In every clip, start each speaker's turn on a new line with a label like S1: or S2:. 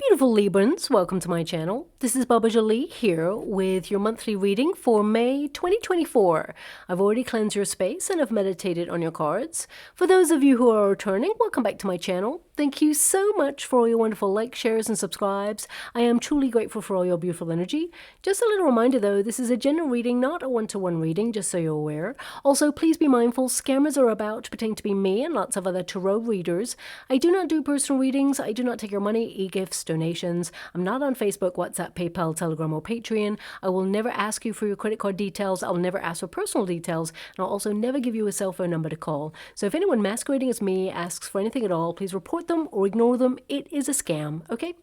S1: Beautiful Librans, welcome to my channel. This is Baba Jolie here with your monthly reading for May 2024. I've already cleansed your space and have meditated on your cards. For those of you who are returning, welcome back to my channel. Thank you so much for all your wonderful likes, shares, and subscribes. I am truly grateful for all your beautiful energy. Just a little reminder though, this is a general reading, not a one-to-one reading, just so you're aware. Also, please be mindful, scammers are about to pretend to be me and lots of other tarot readers. I do not do personal readings. I do not take your money, e-gifts, donations. I'm not on Facebook, WhatsApp, PayPal, Telegram, or Patreon. I will never ask you for your credit card details. I'll never ask for personal details. And I'll also never give you a cell phone number to call. So if anyone masquerading as me asks for anything at all, please report them or ignore them. It is a scam, okay?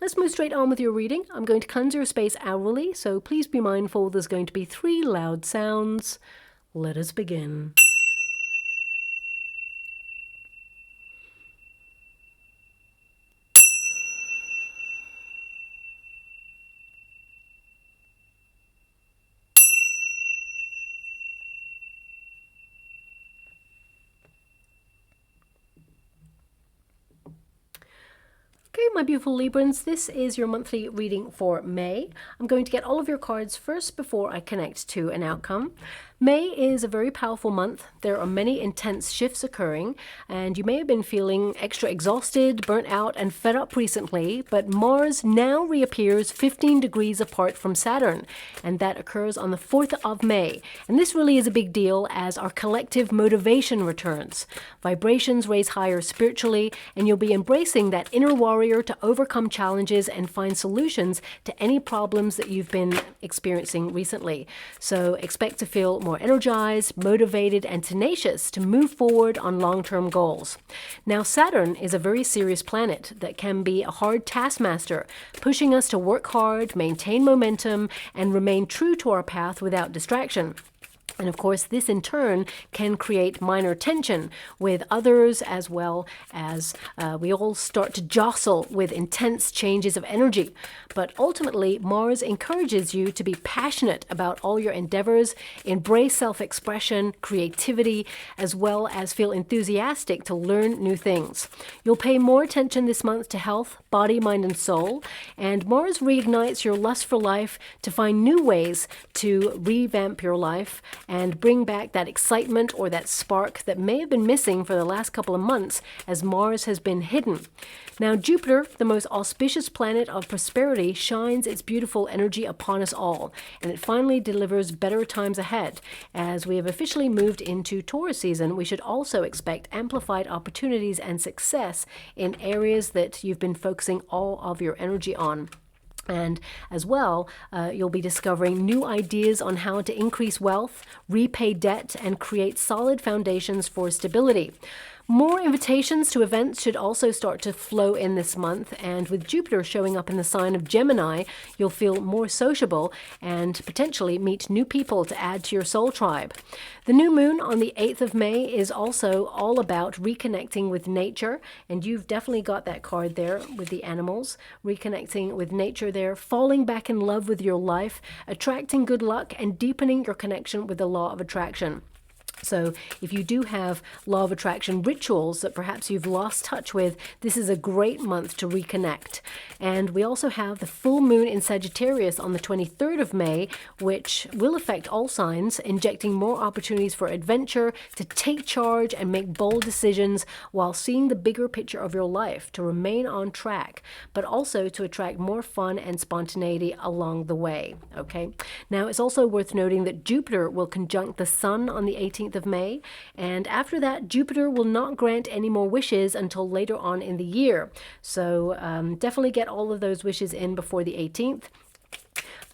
S1: Let's move straight on with your reading. I'm going to cleanse your space hourly, so please be mindful there's going to be 3 loud sounds. Let us begin. Okay, my beautiful Librans, this is your monthly reading for May. I'm going to get all of your cards first before I connect to an outcome. May is a very powerful month. There are many intense shifts occurring, and you may have been feeling extra exhausted, burnt out, and fed up recently, but Mars now reappears 15 degrees apart from Saturn, and that occurs on the 4th of May. And this really is a big deal as our collective motivation returns. Vibrations raise higher spiritually, and you'll be embracing that inner warrior to overcome challenges and find solutions to any problems that you've been experiencing recently. So expect to feel more energized, motivated, and tenacious to move forward on long-term goals. Now, Saturn is a very serious planet that can be a hard taskmaster, pushing us to work hard, maintain momentum, and remain true to our path without distraction. And of course, this in turn can create minor tension with others, as well as we all start to jostle with intense changes of energy. But ultimately, Mars encourages you to be passionate about all your endeavors, embrace self-expression, creativity, as well as feel enthusiastic to learn new things. You'll pay more attention this month to health, body, mind, and soul. And Mars reignites your lust for life to find new ways to revamp your life and bring back that excitement or that spark that may have been missing for the last couple of months as Mars has been hidden. Now, Jupiter, the most auspicious planet of prosperity, shines its beautiful energy upon us all, and it finally delivers better times ahead. As we have officially moved into Taurus season, we should also expect amplified opportunities and success in areas that you've been focusing all of your energy on. And as well, you'll be discovering new ideas on how to increase wealth, repay debt, and create solid foundations for stability. More invitations to events should also start to flow in this month, and with Jupiter showing up in the sign of Gemini, you'll feel more sociable and potentially meet new people to add to your soul tribe. The new moon on the 8th of May is also all about reconnecting with nature, and you've definitely got that card there with the animals, reconnecting with nature there, falling back in love with your life, attracting good luck, and deepening your connection with the law of attraction. So if you do have law of attraction rituals that perhaps you've lost touch with, this is a great month to reconnect. And we also have the full moon in Sagittarius on the 23rd of May, which will affect all signs, injecting more opportunities for adventure, to take charge and make bold decisions while seeing the bigger picture of your life, to remain on track, but also to attract more fun and spontaneity along the way. Okay. Now, it's also worth noting that Jupiter will conjunct the Sun on the 18th of May, and after that, Jupiter will not grant any more wishes until later on in the year. So definitely get all of those wishes in before the 18th.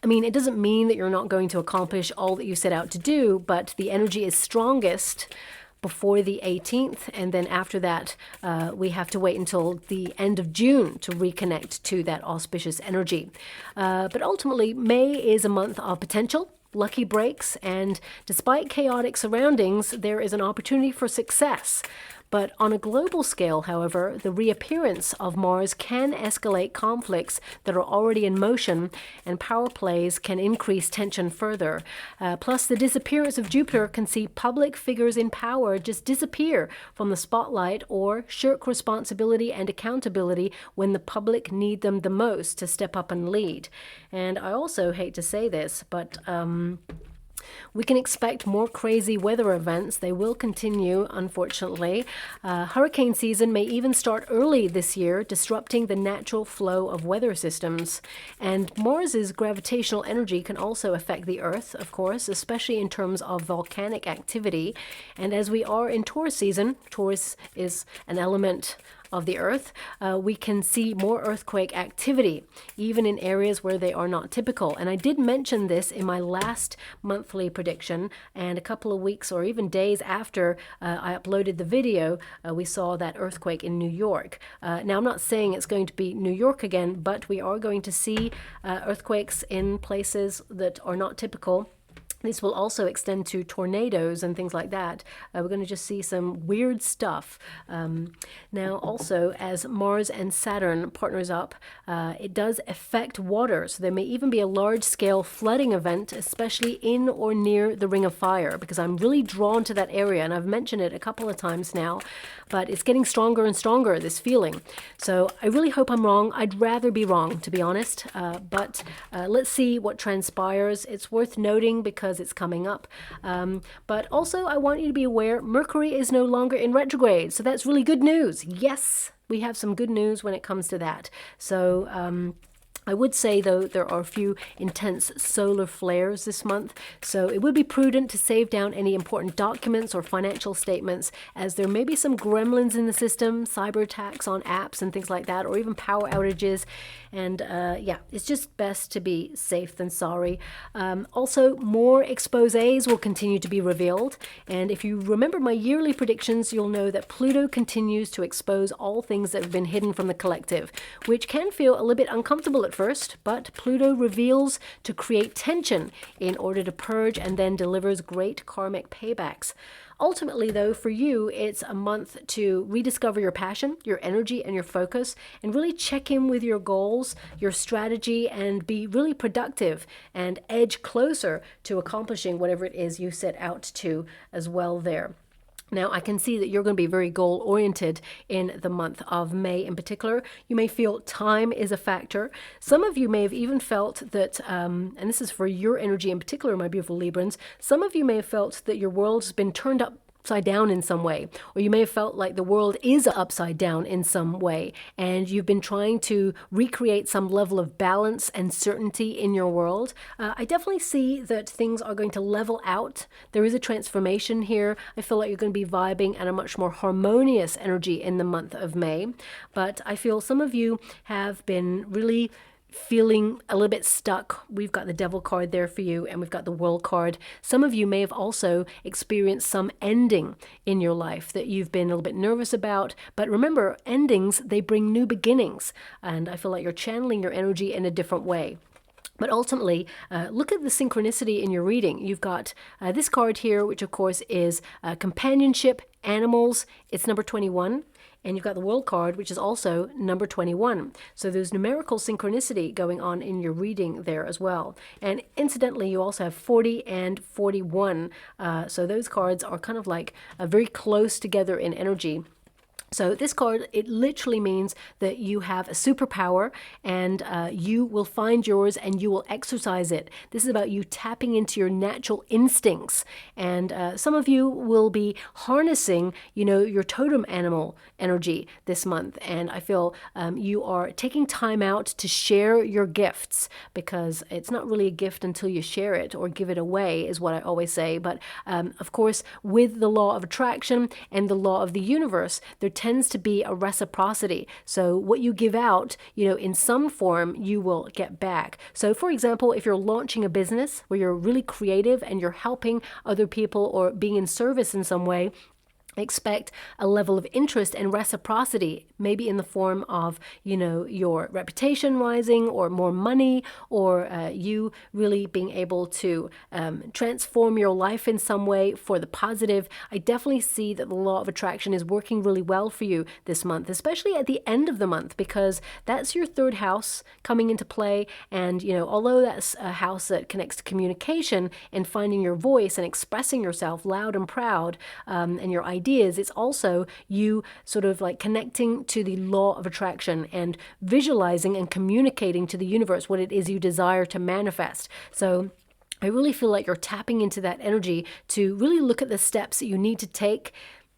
S1: I mean, it doesn't mean that you're not going to accomplish all that you set out to do, but the energy is strongest before the 18th, and then after that, we have to wait until the end of June to reconnect to that auspicious energy. But ultimately, May is a month of potential, lucky breaks, and despite chaotic surroundings, there is an opportunity for success. But on a global scale, however, the reappearance of Mars can escalate conflicts that are already in motion, and power plays can increase tension further. Plus, the disappearance of Jupiter can see public figures in power just disappear from the spotlight or shirk responsibility and accountability when the public need them the most to step up and lead. And I also hate to say this, but we can expect more crazy weather events. They will continue, unfortunately. Hurricane season may even start early this year, disrupting the natural flow of weather systems. And Mars's gravitational energy can also affect the Earth, of course, especially in terms of volcanic activity. And as we are in Taurus season, Taurus is an element of the Earth, we can see more earthquake activity, even in areas where they are not typical. And I did mention this in my last monthly prediction, and a couple of weeks or even days after I uploaded the video, we saw that earthquake in New York. Now, I'm not saying it's going to be New York again, but we are going to see earthquakes in places that are not typical. This will also extend to tornadoes and things like that. We're going to just see some weird stuff. Now, also, as Mars and Saturn partners up, it does affect water. So there may even be a large-scale flooding event, especially in or near the Ring of Fire, because I'm really drawn to that area, and I've mentioned it a couple of times now, but it's getting stronger and stronger, this feeling. So I really hope I'm wrong. I'd rather be wrong, to be honest, but let's see what transpires. It's worth noting because it's coming up. But also, I want you to be aware Mercury is no longer in retrograde, so that's really good news. Yes, we have some good news when it comes to that. So I would say, though, there are a few intense solar flares this month, so it would be prudent to save down any important documents or financial statements, as there may be some gremlins in the system, cyber attacks on apps and things like that, or even power outages. And yeah, it's just best to be safe than sorry. Also, more exposés will continue to be revealed. And if you remember my yearly predictions, you'll know that Pluto continues to expose all things that have been hidden from the collective, which can feel a little bit uncomfortable at first, but Pluto reveals to create tension in order to purge and then delivers great karmic paybacks. Ultimately, though, for you, it's a month to rediscover your passion, your energy, and your focus, and really check in with your goals, your strategy, and be really productive and edge closer to accomplishing whatever it is you set out to as well there. Now, I can see that you're going to be very goal-oriented in the month of May in particular. You may feel time is a factor. Some of you may have even felt that, and this is for your energy in particular, my beautiful Librans, some of you may have felt that your world's been turned upside down in some way, or you may have felt like the world is upside down in some way, and you've been trying to recreate some level of balance and certainty in your world. I definitely see that things are going to level out. There is a transformation here. I feel like you're going to be vibing at a much more harmonious energy in the month of May, but I feel some of you have been really feeling a little bit stuck. We've got the Devil card there for you, and we've got the World card. Some of you may have also experienced some ending in your life that you've been a little bit nervous about. But remember, endings, they bring new beginnings. And I feel like you're channeling your energy in a different way. But ultimately, look at the synchronicity in your reading. You've got this card here, which of course is companionship, animals. It's number 21. And you've got the World card, which is also number 21. So there's numerical synchronicity going on in your reading there as well. And incidentally, you also have 40 and 41. So those cards are kind of like very close together in energy. So this card, it literally means that you have a superpower, and you will find yours and you will exercise it. This is about you tapping into your natural instincts. And some of you will be harnessing, your totem animal energy this month. And I feel you are taking time out to share your gifts, because it's not really a gift until you share it or give it away, is what I always say. But of course, with the law of attraction and the law of the universe, there tends to be a reciprocity. So what you give out, in some form, you will get back. So for example, if you're launching a business where you're really creative and you're helping other people or being in service in some way, expect a level of interest and reciprocity, maybe in the form of, your reputation rising, or more money, or you really being able to transform your life in some way for the positive. I definitely see that the law of attraction is working really well for you this month, especially at the end of the month, because that's your third house coming into play. And, although that's a house that connects to communication and finding your voice and expressing yourself loud and proud, and your ideas, it's also you sort of like connecting to the law of attraction and visualizing and communicating to the universe what it is you desire to manifest. So I really feel like you're tapping into that energy to really look at the steps that you need to take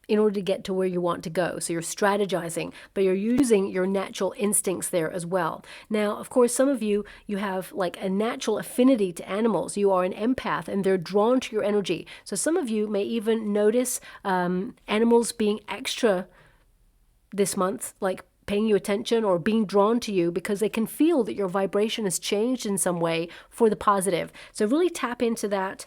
S1: in order to get to where you want to go. So you're strategizing, but you're using your natural instincts there as well. Now, of course, some of you have like a natural affinity to animals. You are an empath and they're drawn to your energy. So some of you may even notice animals being extra this month, like paying you attention or being drawn to you because they can feel that your vibration has changed in some way for the positive. So really tap into that.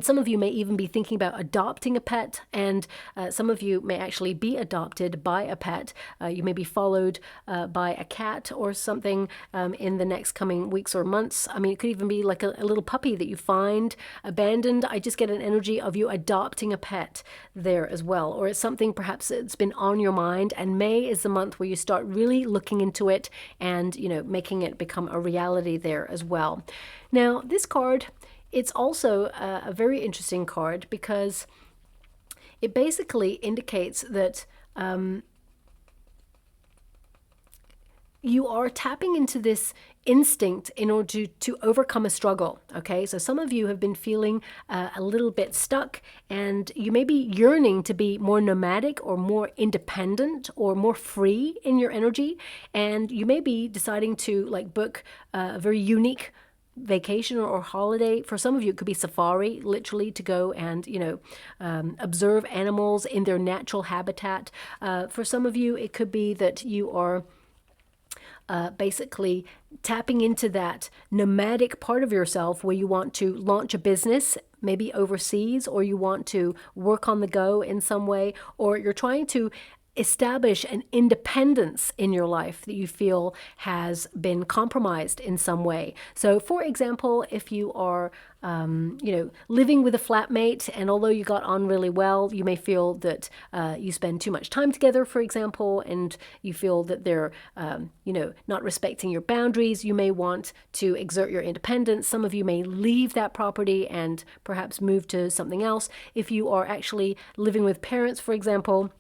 S1: Some of you may even be thinking about adopting a pet, and some of you may actually be adopted by a pet. You may be followed by a cat or something in the next coming weeks or months. It could even be like a little puppy that you find abandoned. I just get an energy of you adopting a pet there as well. Or it's something perhaps that's been on your mind, and May is the month where you start really looking into it and, making it become a reality there as well. Now, this card, it's also a very interesting card because it basically indicates that you are tapping into this instinct in order to overcome a struggle. Okay, so some of you have been feeling a little bit stuck, and you may be yearning to be more nomadic or more independent or more free in your energy, and you may be deciding to like book a very unique vacation or holiday. For some of you, it could be safari, literally to go and, observe animals in their natural habitat. For some of you, it could be that you are basically tapping into that nomadic part of yourself where you want to launch a business, maybe overseas, or you want to work on the go in some way, or you're trying to establish an independence in your life that you feel has been compromised in some way. So for example, if you are living with a flatmate, and although you got on really well, you may feel that you spend too much time together, for example, and you feel that they're not respecting your boundaries. You may want to exert your independence. Some of you may leave that property and perhaps move to something else. If you are actually living with parents, for example,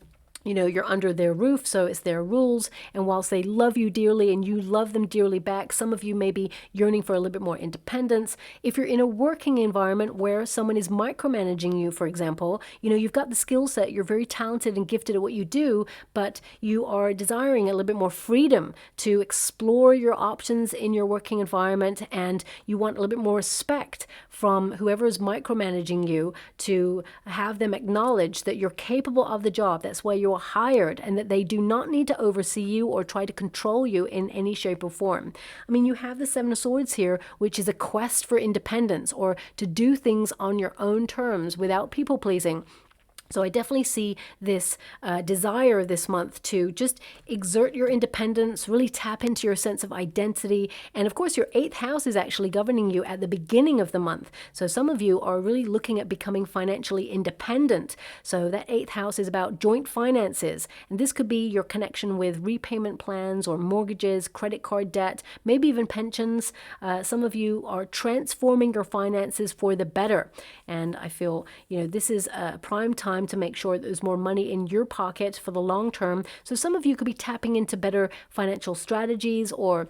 S1: you're under their roof, so it's their rules. And whilst they love you dearly and you love them dearly back, some of you may be yearning for a little bit more independence. If you're in a working environment where someone is micromanaging you, for example, you've got the skill set, you're very talented and gifted at what you do, but you are desiring a little bit more freedom to explore your options in your working environment, and you want a little bit more respect from whoever is micromanaging you, to have them acknowledge that you're capable of the job. That's why you're hired, and that they do not need to oversee you or try to control you in any shape or form. You have the Seven of Swords here, which is a quest for independence, or to do things on your own terms without people pleasing. So I definitely see this desire this month to just exert your independence, really tap into your sense of identity. And of course, your 8th house is actually governing you at the beginning of the month. So some of you are really looking at becoming financially independent. So that 8th house is about joint finances. And this could be your connection with repayment plans or mortgages, credit card debt, maybe even pensions. Some of you are transforming your finances for the better. And I feel, this is a prime time to make sure that there's more money in your pocket for the long term. So some of you could be tapping into better financial strategies, or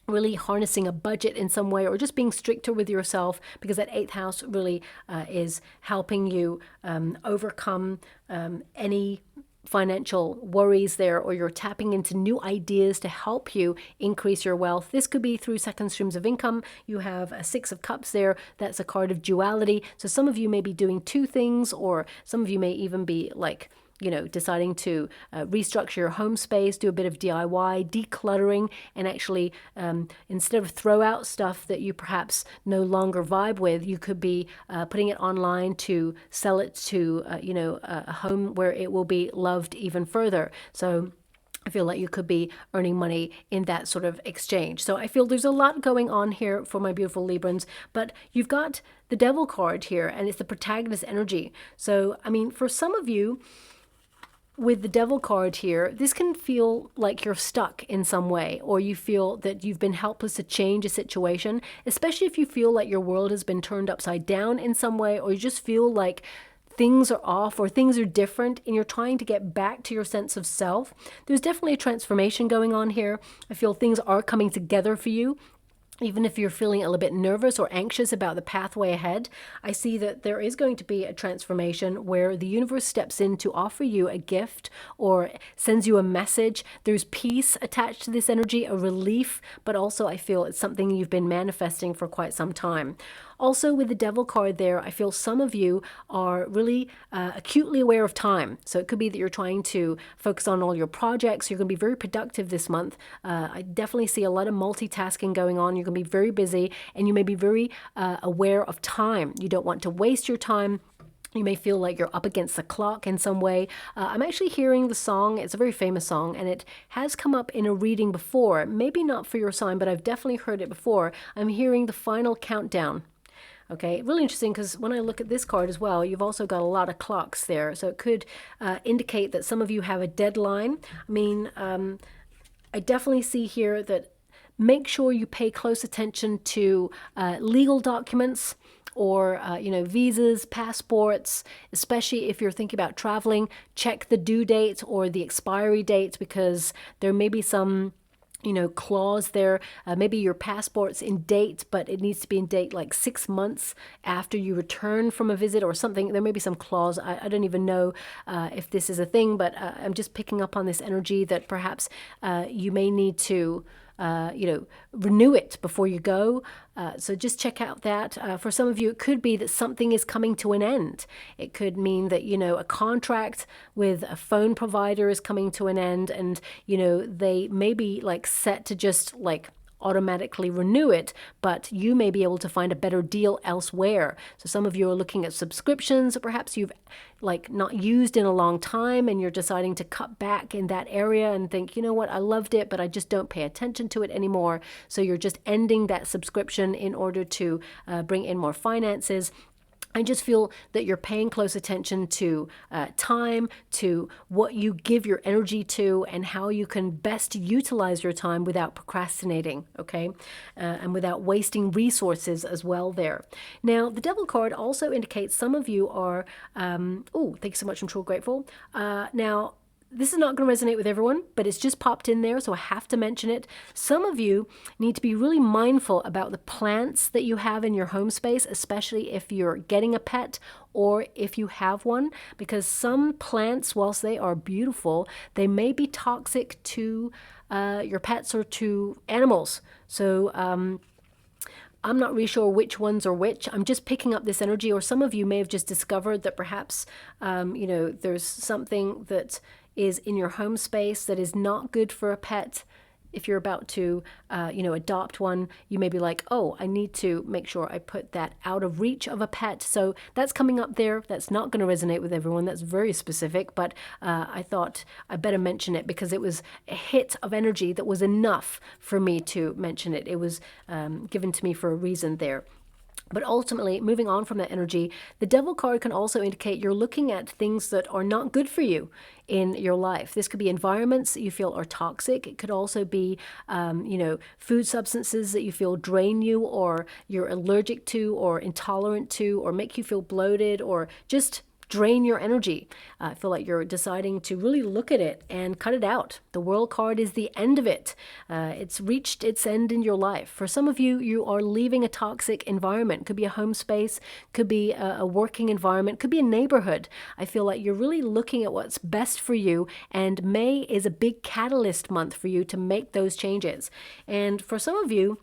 S1: really harnessing a budget in some way, or just being stricter with yourself, because that 8th house really is helping you overcome any financial worries there, or you're tapping into new ideas to help you increase your wealth. This could be through second streams of income. You have a 6 of Cups there. That's a card of duality. So some of you may be doing two things, or some of you may even be like deciding to restructure your home space, do a bit of DIY, decluttering, and actually instead of throw out stuff that you perhaps no longer vibe with, you could be putting it online to sell it to a home where it will be loved even further. So I feel like you could be earning money in that sort of exchange. So I feel there's a lot going on here for my beautiful Librans, but you've got the Devil card here, and it's the protagonist energy. So, I mean, for some of you, with the Devil card here, this can feel like you're stuck in some way, or you feel that you've been helpless to change a situation, especially if you feel like your world has been turned upside down in some way, or you just feel like things are off or things are different and you're trying to get back to your sense of self. There's definitely a transformation going on here. I feel things are coming together for you. Even if you're feeling a little bit nervous or anxious about the pathway ahead, I see that there is going to be a transformation where the universe steps in to offer you a gift or sends you a message. There's peace attached to this energy, a relief, but also I feel it's something you've been manifesting for quite some time. Also, with the Devil card there, I feel some of you are really acutely aware of time. So it could be that you're trying to focus on all your projects. You're going to be very productive this month. I definitely see a lot of multitasking going on. You're going to be very busy, and you may be very aware of time. You don't want to waste your time. You may feel like you're up against the clock in some way. I'm actually hearing the song. It's a very famous song, and it has come up in a reading before. Maybe not for your sign, but I've definitely heard it before. I'm hearing the final countdown. Okay, really interesting, because when I look at this card as well, you've also got a lot of clocks there. So it could indicate that some of you have a deadline. I mean, I definitely see here that make sure you pay close attention to legal documents or, visas, passports, especially if you're thinking about traveling. Check the due date or the expiry date, because there may be some clause there. Maybe your passport's in date, but it needs to be in date like 6 months after you return from a visit or something. There may be some clause. I don't even know if this is a thing, but I'm just picking up on this energy that perhaps you may need to renew it before you go. So just check out that. For some of you, it could be that something is coming to an end. It could mean that, a contract with a phone provider is coming to an end, and, they may be like set to just like automatically renew it, but you may be able to find a better deal elsewhere. So some of you are looking at subscriptions that perhaps you've like not used in a long time, and you're deciding to cut back in that area and think, you know what, I loved it, but I just don't pay attention to it anymore. So you're just ending that subscription in order to bring in more finances. I just feel that you're paying close attention to time, to what you give your energy to, and how you can best utilize your time without procrastinating, okay? And without wasting resources as well there. Now, the Devil card also indicates some of you are, thank you so much, I'm truly grateful. Now, this is not going to resonate with everyone, but it's just popped in there, so I have to mention it. Some of you need to be really mindful about the plants that you have in your home space, especially if you're getting a pet or if you have one, because some plants, whilst they are beautiful, they may be toxic to your pets or to animals. So I'm not really sure which ones are which. I'm just picking up this energy, or some of you may have just discovered that perhaps, there's something that is in your home space that is not good for a pet. If you're about to, adopt one, you may be like, oh, I need to make sure I put that out of reach of a pet. So that's coming up there. That's not going to resonate with everyone. That's very specific, but I thought I better mention it because it was a hit of energy that was enough for me to mention it. It was given to me for a reason there. But ultimately, moving on from that energy, the Devil card can also indicate you're looking at things that are not good for you in your life. This could be environments that you feel are toxic. It could also be, food substances that you feel drain you, or you're allergic to, or intolerant to, or make you feel bloated, or just drain your energy. I feel like you're deciding to really look at it and cut it out. The World card is the end of it. It's reached its end in your life. For some of you, you are leaving a toxic environment. Could be a home space, could be a working environment, could be a neighborhood. I feel like you're really looking at what's best for you, and May is a big catalyst month for you to make those changes. And for some of you,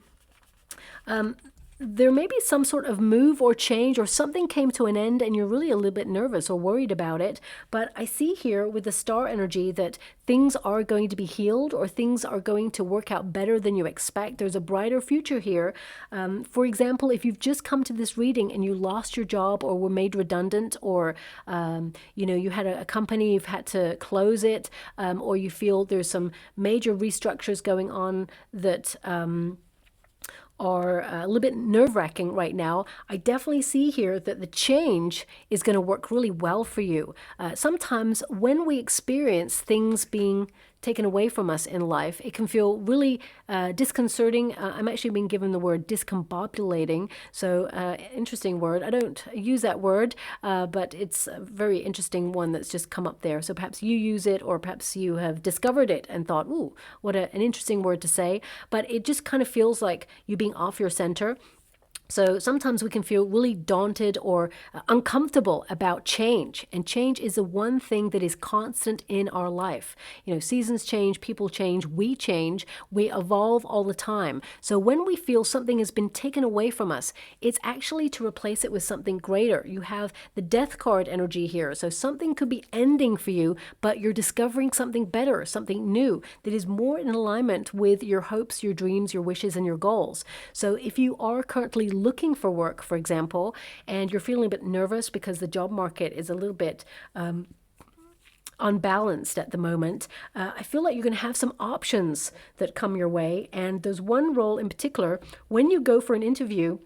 S1: there may be some sort of move or change, or something came to an end and you're really a little bit nervous or worried about it. But I see here with the star energy that things are going to be healed, or things are going to work out better than you expect. There's a brighter future here. For example, if you've just come to this reading and you lost your job or were made redundant, or you had a company, you've had to close it, or you feel there's some major restructures going on that are a little bit nerve-wracking right now, I definitely see here that the change is going to work really well for you. Sometimes when we experience things being taken away from us in life, it can feel really disconcerting. I'm actually being given the word discombobulating, so interesting word. I don't use that word, but it's a very interesting one that's just come up there. So perhaps you use it, or perhaps you have discovered it and thought, ooh, what an interesting word to say. But it just kind of feels like you being off your center. So sometimes we can feel really daunted or uncomfortable about change. And change is the one thing that is constant in our life. Seasons change, people change, we evolve all the time. So when we feel something has been taken away from us, it's actually to replace it with something greater. You have the death card energy here. So something could be ending for you, but you're discovering something better, something new that is more in alignment with your hopes, your dreams, your wishes, and your goals. So if you are currently looking for work, for example, and you're feeling a bit nervous because the job market is a little bit unbalanced at the moment, I feel like you're going to have some options that come your way. And there's one role in particular, when you go for an interview,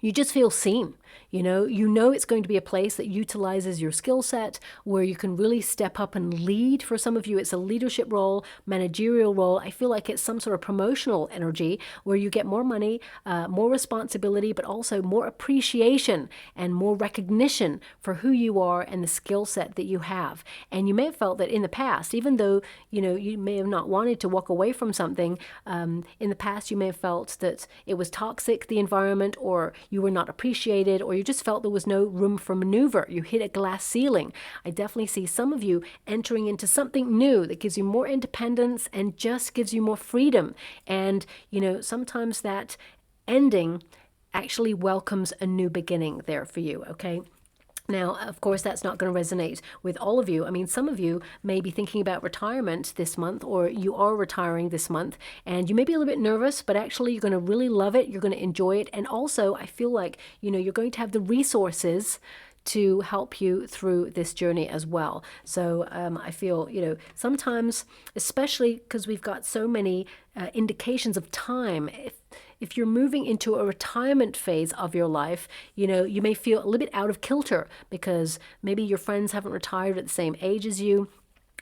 S1: you just feel seen. You know it's going to be a place that utilizes your skill set, where you can really step up and lead. For some of you, it's a leadership role, managerial role. I feel like it's some sort of promotional energy where you get more money, more responsibility, but also more appreciation and more recognition for who you are and the skill set that you have. And you may have felt that in the past, even though, you may have not wanted to walk away from something, in the past, you may have felt that it was toxic, the environment, or you were not appreciated, or you just felt there was no room for maneuver. You hit a glass ceiling. I definitely see some of you entering into something new that gives you more independence and just gives you more freedom. And, sometimes that ending actually welcomes a new beginning there for you, okay? Now, of course, that's not going to resonate with all of you. I mean, some of you may be thinking about retirement this month, or you are retiring this month, and you may be a little bit nervous, but actually you're going to really love it. You're going to enjoy it. And also, I feel like, you're going to have the resources to help you through this journey as well. So I feel, sometimes, especially because we've got so many indications of time, if you're moving into a retirement phase of your life, you may feel a little bit out of kilter because maybe your friends haven't retired at the same age as you.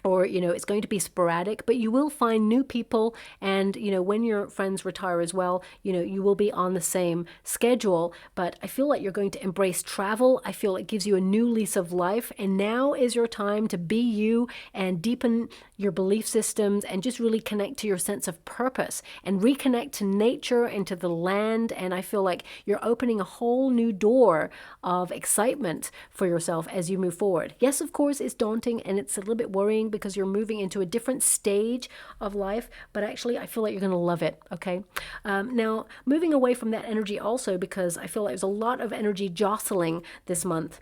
S1: Or, it's going to be sporadic, but you will find new people. And, when your friends retire as well, you will be on the same schedule. But I feel like you're going to embrace travel. I feel it gives you a new lease of life. And now is your time to be you and deepen your belief systems and just really connect to your sense of purpose and reconnect to nature and to the land. And I feel like you're opening a whole new door of excitement for yourself as you move forward. Yes, of course, it's daunting and it's a little bit worrying because you're moving into a different stage of life, but actually I feel like you're going to love it, okay? Now, moving away from that energy also, because I feel like there's a lot of energy jostling this month.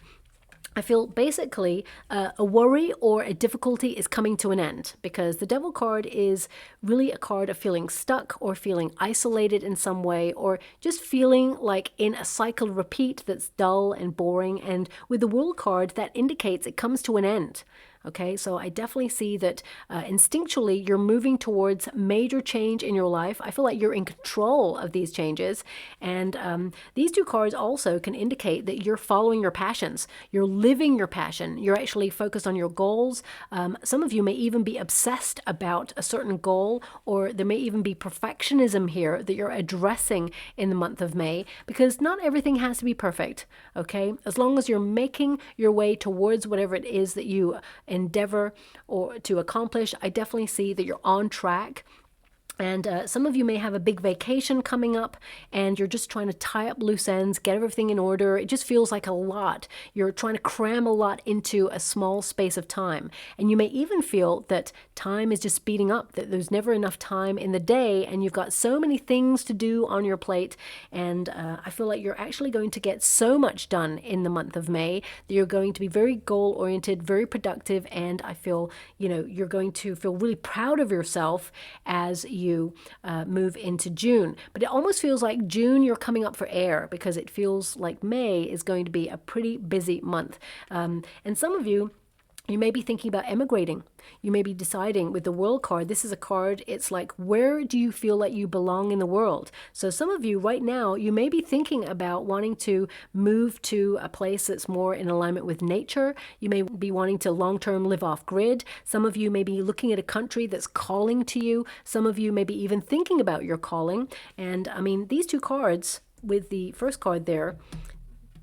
S1: I feel basically a worry or a difficulty is coming to an end, because the Devil card is really a card of feeling stuck or feeling isolated in some way, or just feeling like in a cycle repeat that's dull and boring. And with the World card, that indicates it comes to an end. Okay, so I definitely see that instinctually you're moving towards major change in your life. I feel like you're in control of these changes. And these two cards also can indicate that you're following your passions. You're living your passion. You're actually focused on your goals. Some of you may even be obsessed about a certain goal, or there may even be perfectionism here that you're addressing in the month of May, because not everything has to be perfect, okay? As long as you're making your way towards whatever it is that you endeavor or to accomplish, I definitely see that you're on track. And some of you may have a big vacation coming up and you're just trying to tie up loose ends, get everything in order. It just feels like a lot. You're trying to cram a lot into a small space of time. And you may even feel that time is just speeding up, that there's never enough time in the day and you've got so many things to do on your plate. And I feel like you're actually going to get so much done in the month of May that you're going to be very goal-oriented, very productive, and I feel, you're going to feel really proud of yourself as you move into June. But it almost feels like June you're coming up for air, because it feels like May is going to be a pretty busy month. And some of you may be thinking about emigrating. You may be deciding with the World card. This is a card, it's like, where do you feel like you belong in the world? So some of you right now, you may be thinking about wanting to move to a place that's more in alignment with nature. You may be wanting to long-term live off grid. Some of you may be looking at a country that's calling to you. Some of you may be even thinking about your calling. And I mean, these two cards, with the first card there,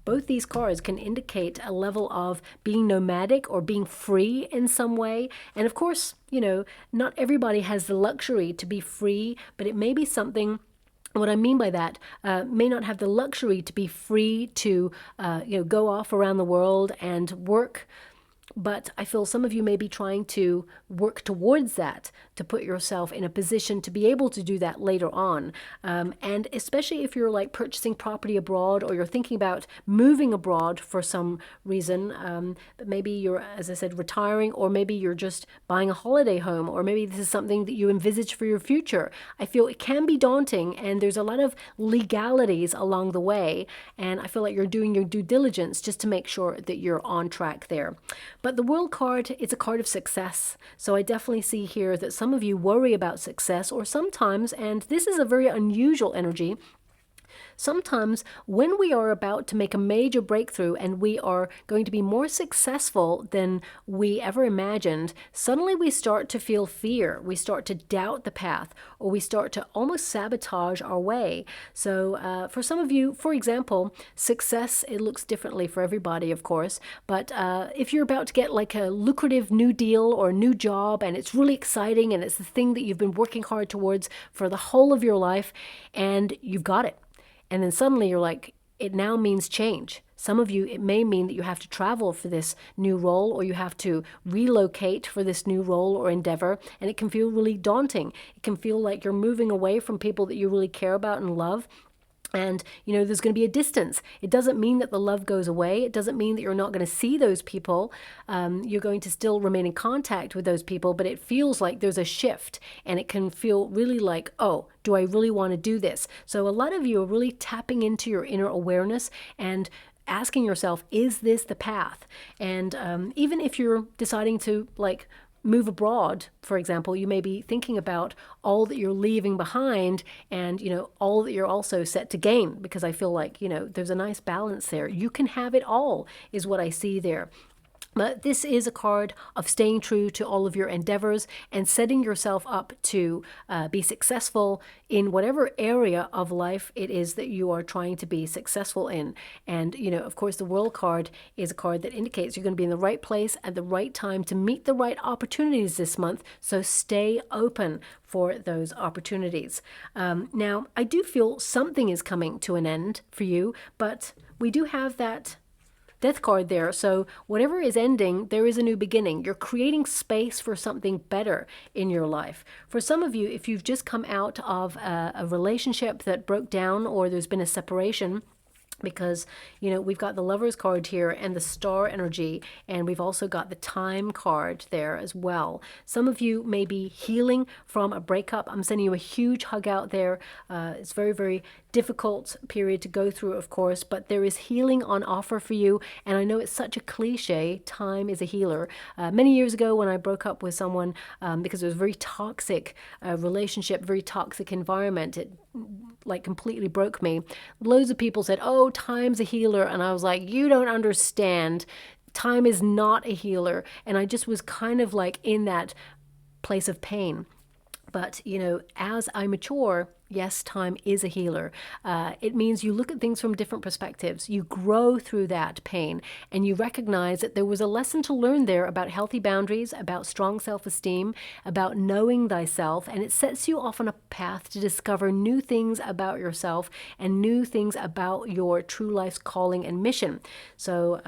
S1: both these cards can indicate a level of being nomadic or being free in some way. And of course, not everybody has the luxury to be free, but it may be something. What I mean by that, may not have the luxury to be free to, go off around the world and work. But I feel some of you may be trying to work towards that, to put yourself in a position to be able to do that later on. And especially if you're like purchasing property abroad, or you're thinking about moving abroad for some reason, but maybe you're, as I said, retiring, or maybe you're just buying a holiday home, or maybe this is something that you envisage for your future. I feel it can be daunting, and there's a lot of legalities along the way. And I feel like you're doing your due diligence just to make sure that you're on track there. But the World card is a card of success. So I definitely see here that some of you worry about success, or sometimes, and this is a very unusual energy, sometimes when we are about to make a major breakthrough and we are going to be more successful than we ever imagined, suddenly we start to feel fear. We start to doubt the path, or we start to almost sabotage our way. So for some of you, for example, success, it looks differently for everybody, of course. But if you're about to get like a lucrative new deal or a new job, and it's really exciting, and it's the thing that you've been working hard towards for the whole of your life, and you've got it. And then suddenly you're like, it now means change. Some of you, it may mean that you have to travel for this new role, or you have to relocate for this new role or endeavor, and it can feel really daunting. It can feel like you're moving away from people that you really care about and love. And, there's going to be a distance. It doesn't mean that the love goes away. It doesn't mean that you're not going to see those people. You're going to still remain in contact with those people, but it feels like there's a shift, and it can feel really like, oh, do I really want to do this? So a lot of you are really tapping into your inner awareness and asking yourself, is this the path? And even if you're deciding to move abroad, for example, you may be thinking about all that you're leaving behind, and all that you're also set to gain, because I feel like there's a nice balance there. You can have it all, is what I see there. But this is a card of staying true to all of your endeavors and setting yourself up to be successful in whatever area of life it is that you are trying to be successful in. And, of course, the World card is a card that indicates you're going to be in the right place at the right time to meet the right opportunities this month. So stay open for those opportunities. Now, I do feel something is coming to an end for you, but we do have that Death card there. So whatever is ending, there is a new beginning. You're creating space for something better in your life. For some of you, if you've just come out of a relationship that broke down, or there's been a separation, because we've got the Lovers card here and the Star energy, and we've also got the Time card there as well. Some of you may be healing from a breakup. I'm sending you a huge hug out there. It's very, very difficult period to go through, of course, but there is healing on offer for you. And I know it's such a cliche, time is a healer. Many years ago when I broke up with someone, because it was a very toxic relationship, very toxic environment, it completely broke me. Loads of people said, oh, time's a healer. And I was like, you don't understand. Time is not a healer. And I just was kind of in that place of pain. But, as I mature, Yes, time is a healer. It means you look at things from different perspectives. You grow through that pain, and you recognize that there was a lesson to learn there about healthy boundaries, about strong self-esteem, about knowing thyself, and it sets you off on a path to discover new things about yourself and new things about your true life's calling and mission. So,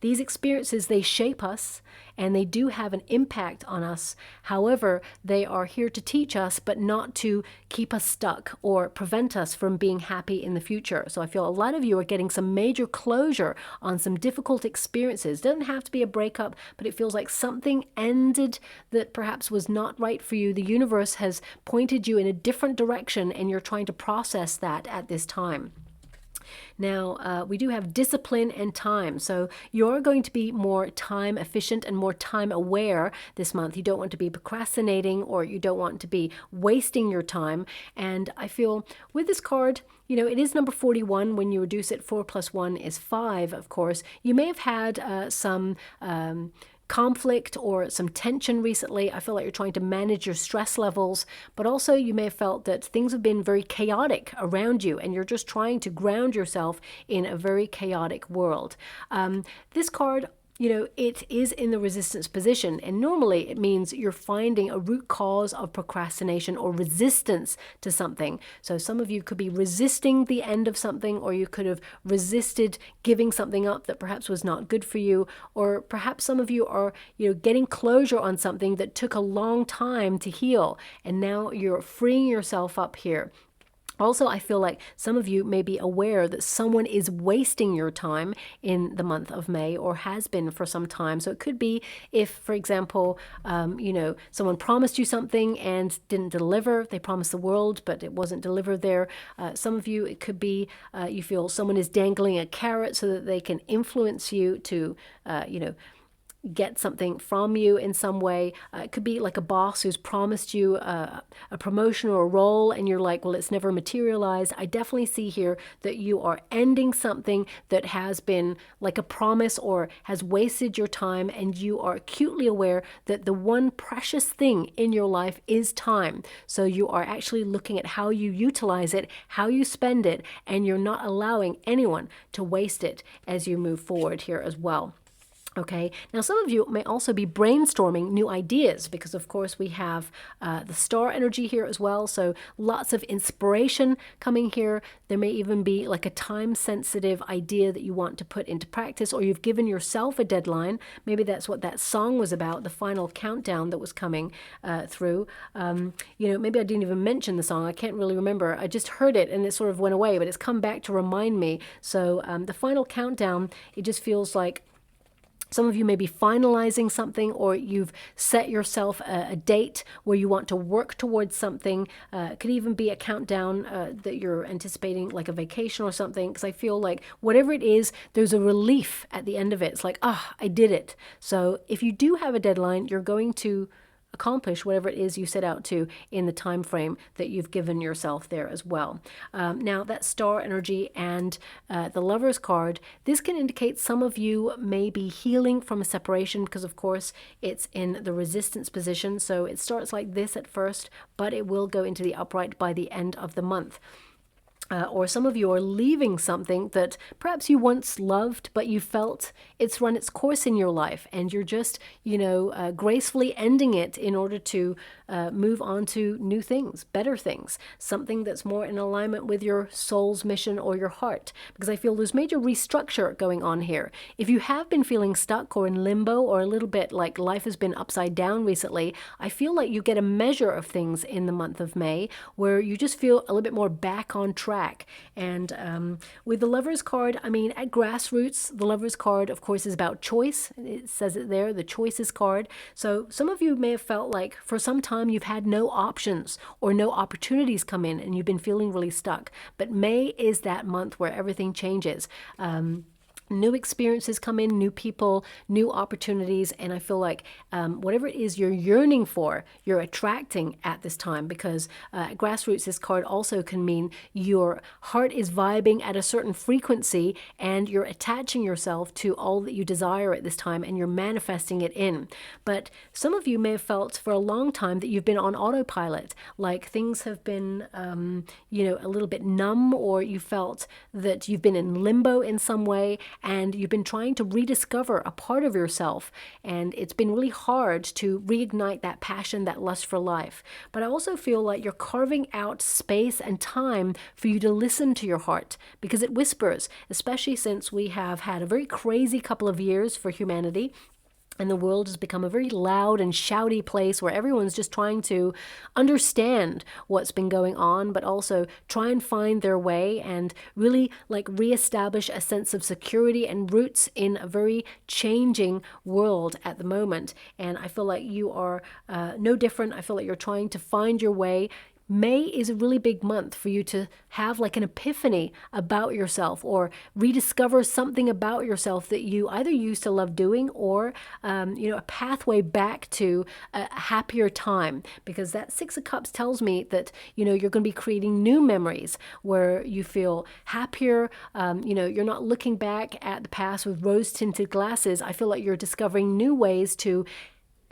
S1: these experiences, they shape us, and they do have an impact on us. However, they are here to teach us, but not to keep us stuck or prevent us from being happy in the future. So I feel a lot of you are getting some major closure on some difficult experiences. It doesn't have to be a breakup, but it feels like something ended that perhaps was not right for you. The universe has pointed you in a different direction, and you're trying to process that at this time. Now, we do have discipline and time. So you're going to be more time efficient and more time aware this month. You don't want to be procrastinating, or you don't want to be wasting your time. And I feel with this card, it is number 41. When you reduce it, 4 + 1 is 5, of course. You may have had some conflict or some tension recently. I feel like you're trying to manage your stress levels, but also you may have felt that things have been very chaotic around you, and you're just trying to ground yourself in a very chaotic world. This card, it is in the resistance position, and normally it means you're finding a root cause of procrastination or resistance to something. So some of you could be resisting the end of something, or you could have resisted giving something up that perhaps was not good for you, or perhaps some of you are, getting closure on something that took a long time to heal, and now you're freeing yourself up here. Also, I feel like some of you may be aware that someone is wasting your time in the month of May, or has been for some time. So it could be if, for example, someone promised you something and didn't deliver. They promised the world, but it wasn't delivered there. Some of you, it could be you feel someone is dangling a carrot so that they can influence you to, get something from you in some way. It could be like a boss who's promised you a promotion or a role, and you're like, well, it's never materialized. I definitely see here that you are ending something that has been like a promise or has wasted your time, and you are acutely aware that the one precious thing in your life is time. So you are actually looking at how you utilize it, how you spend it, and you're not allowing anyone to waste it as you move forward here as well. Okay, now some of you may also be brainstorming new ideas, because of course we have the star energy here as well. So lots of inspiration coming here. There may even be like a time-sensitive idea that you want to put into practice, or you've given yourself a deadline. Maybe that's what that song was about, the final countdown that was coming through. Maybe I didn't even mention the song. I can't really remember. I just heard it and it sort of went away, but it's come back to remind me. So the final countdown, it just feels like some of you may be finalizing something, or you've set yourself a date where you want to work towards something. It could even be a countdown that you're anticipating, like a vacation or something, because I feel like whatever it is, there's a relief at the end of it. It's like, I did it. So if you do have a deadline, you're going to accomplish whatever it is you set out to in the time frame that you've given yourself there as well. Now that star energy and the Lover's card, this can indicate some of you may be healing from a separation, because of course it's in the resistance position. So it starts like this at first, but it will go into the upright by the end of the month. Or some of you are leaving something that perhaps you once loved, but you felt it's run its course in your life, and you're just, gracefully ending it in order to move on to new things, better things, something that's more in alignment with your soul's mission or your heart. Because I feel there's major restructure going on here. If you have been feeling stuck or in limbo, or a little bit like life has been upside down recently, I feel like you get a measure of things in the month of May where you just feel a little bit more back on track. And with the Lover's card, I mean, at grassroots, the Lover's card, of course, is about choice. It says it there, the choices card. So some of you may have felt like for some time you've had no options or no opportunities come in, and you've been feeling really stuck. But May is that month where everything changes. new experiences come in, new people, new opportunities, and I feel like whatever it is you're yearning for, you're attracting at this time, because grassroots, this card also can mean your heart is vibing at a certain frequency and you're attaching yourself to all that you desire at this time and you're manifesting it in. But some of you may have felt for a long time that you've been on autopilot, like things have been, a little bit numb, or you felt that you've been in limbo in some way, and you've been trying to rediscover a part of yourself, and it's been really hard to reignite that passion, that lust for life. But I also feel like you're carving out space and time for you to listen to your heart, because it whispers, especially since we have had a very crazy couple of years for humanity. And the world has become a very loud and shouty place where everyone's just trying to understand what's been going on, but also try and find their way and really like reestablish a sense of security and roots in a very changing world at the moment. And I feel like you are no different. I feel like you're trying to find your way. May is a really big month for you to have like an epiphany about yourself, or rediscover something about yourself that you either used to love doing, or a pathway back to a happier time, because that Six of Cups tells me that you're going to be creating new memories where you feel happier. You're not looking back at the past with rose-tinted glasses. I feel like you're discovering new ways to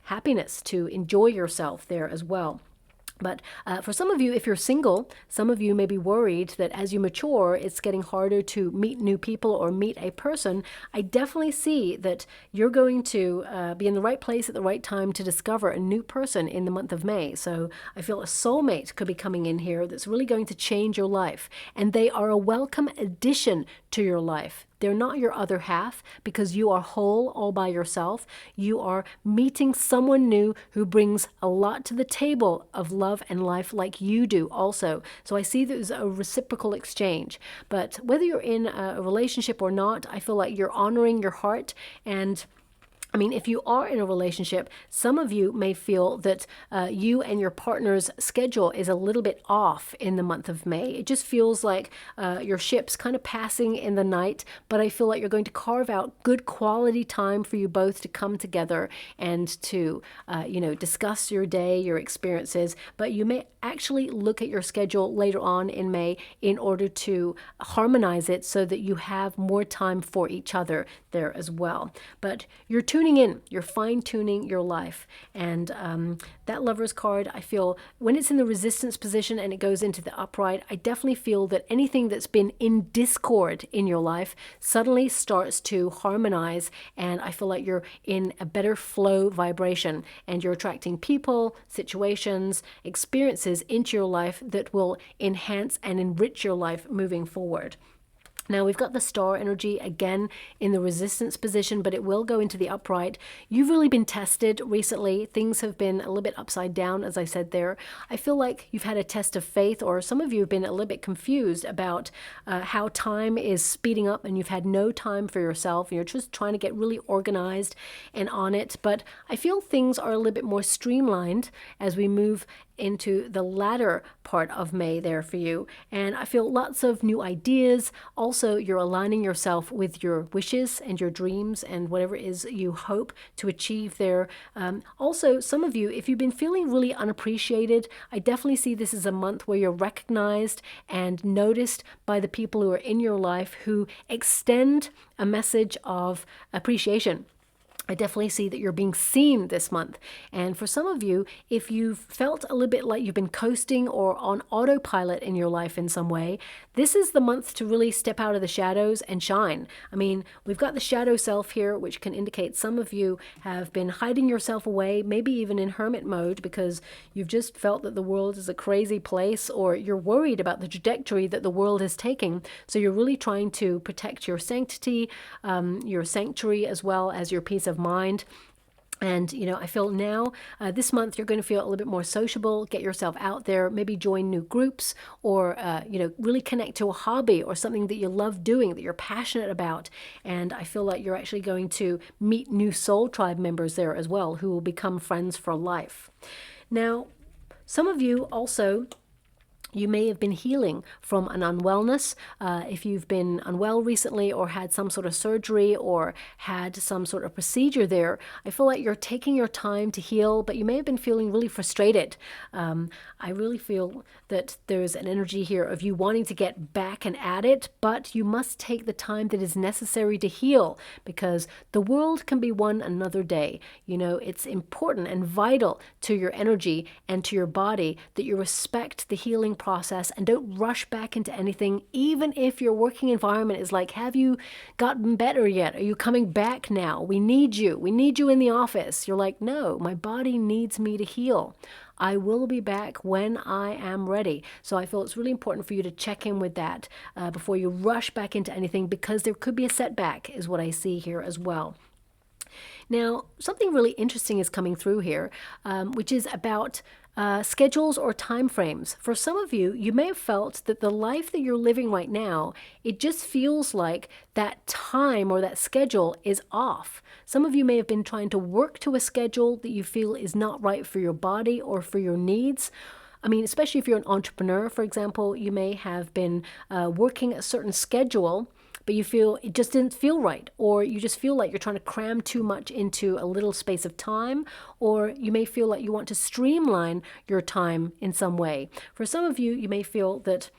S1: happiness, to enjoy yourself there as well. But for some of you, if you're single, some of you may be worried that as you mature, it's getting harder to meet new people or meet a person. I definitely see that you're going to be in the right place at the right time to discover a new person in the month of May. So I feel a soulmate could be coming in here that's really going to change your life. And they are a welcome addition to your life. They're not your other half, because you are whole all by yourself. You are meeting someone new who brings a lot to the table of love and life like you do also. So I see there's a reciprocal exchange. But whether you're in a relationship or not, I feel like you're honoring your heart. And if you are in a relationship, some of you may feel that you and your partner's schedule is a little bit off in the month of May. It just feels like your ship's kind of passing in the night, but I feel like you're going to carve out good quality time for you both to come together and to, discuss your day, your experiences. But you may actually look at your schedule later on in May in order to harmonize it so that you have more time for each other there as well. But you're tuning in, you're fine-tuning your life. And that Lover's card, I feel when it's in the resistance position and it goes into the upright, I definitely feel that anything that's been in discord in your life suddenly starts to harmonize, and I feel like you're in a better flow vibration, and you're attracting people, situations, experiences into your life that will enhance and enrich your life moving forward. Now we've got the star energy again in the resistance position, but it will go into the upright. You've really been tested recently. Things have been a little bit upside down, as I said there. I feel like you've had a test of faith, or some of you have been a little bit confused about how time is speeding up and you've had no time for yourself, and you're just trying to get really organized and on it. But I feel things are a little bit more streamlined as we move into the latter part of May there for you. And I feel lots of new ideas. Also, you're aligning yourself with your wishes and your dreams and whatever it is you hope to achieve there. Also, some of you, if you've been feeling really unappreciated, I definitely see this as a month where you're recognized and noticed by the people who are in your life who extend a message of appreciation. I definitely see that you're being seen this month. And for some of you, if you've felt a little bit like you've been coasting or on autopilot in your life in some way, this is the month to really step out of the shadows and shine. We've got the shadow self here, which can indicate some of you have been hiding yourself away, maybe even in hermit mode, because you've just felt that the world is a crazy place, or you're worried about the trajectory that the world is taking. So you're really trying to protect your sanctity, your sanctuary, as well as your peace of mind. And, I feel now this month you're going to feel a little bit more sociable, get yourself out there, maybe join new groups, or, really connect to a hobby or something that you love doing, that you're passionate about. And I feel like you're actually going to meet new soul tribe members there as well, who will become friends for life. Now, some of you also, You may have been healing from an unwellness. If you've been unwell recently or had some sort of surgery or had some sort of procedure there, I feel like you're taking your time to heal, but you may have been feeling really frustrated. I really feel that there's an energy here of you wanting to get back and at it, but you must take the time that is necessary to heal, because the world can be won another day. You know, it's important and vital to your energy and to your body that you respect the healing process and don't rush back into anything, even if your working environment is like, have you gotten better yet? Are you coming back now? We need you. We need you in the office. You're like, no, my body needs me to heal. I will be back when I am ready. So I feel it's really important for you to check in with that before you rush back into anything, because there could be a setback, is what I see here as well. Now, something really interesting is coming through here, which is about schedules or time frames. For some of you, you may have felt that the life that you're living right now, it just feels like that time or that schedule is off. Some of you may have been trying to work to a schedule that you feel is not right for your body or for your needs. I mean, especially if you're an entrepreneur, for example, you may have been working a certain schedule, but you feel it just didn't feel right, or you just feel like you're trying to cram too much into a little space of time, or you may feel like you want to streamline your time in some way. For some of you, you may feel that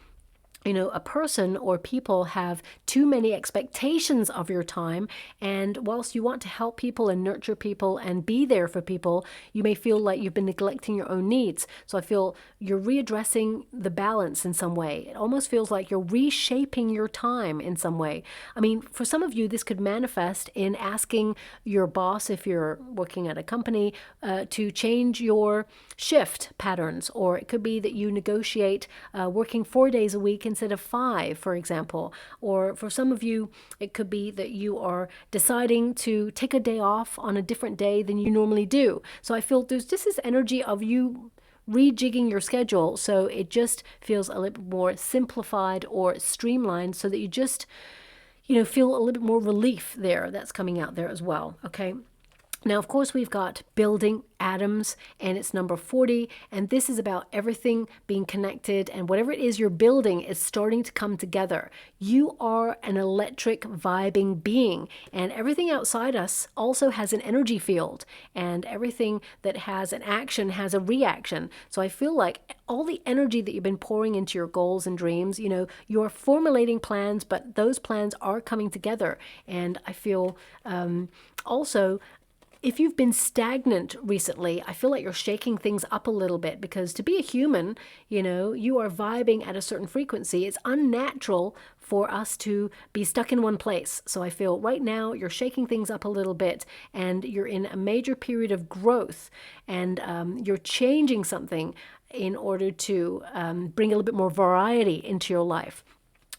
S1: a person or people have too many expectations of your time, and whilst you want to help people and nurture people and be there for people, you may feel like you've been neglecting your own needs. So I feel you're readdressing the balance in some way. It almost feels like you're reshaping your time in some way. I mean, for some of you, this could manifest in asking your boss, if you're working at a company, to change your shift patterns, or it could be that you negotiate working 4 days a week instead of 5, for example. Or for some of you, it could be that you are deciding to take a day off on a different day than you normally do. So I feel there's just this energy of you rejigging your schedule so it just feels a little bit more simplified or streamlined, so that you just feel a little bit more relief there. That's coming out there as well. Okay. Now, of course, we've got building atoms, and it's number 40, and this is about everything being connected, and whatever it is you're building is starting to come together. You are an electric vibing being, and everything outside us also has an energy field, and everything that has an action has a reaction. So I feel like all the energy that you've been pouring into your goals and dreams, you're formulating plans, but those plans are coming together. And I feel also, if you've been stagnant recently, I feel like you're shaking things up a little bit, because to be a human, you are vibing at a certain frequency. It's unnatural for us to be stuck in one place. So I feel right now you're shaking things up a little bit, and you're in a major period of growth, and you're changing something in order to bring a little bit more variety into your life.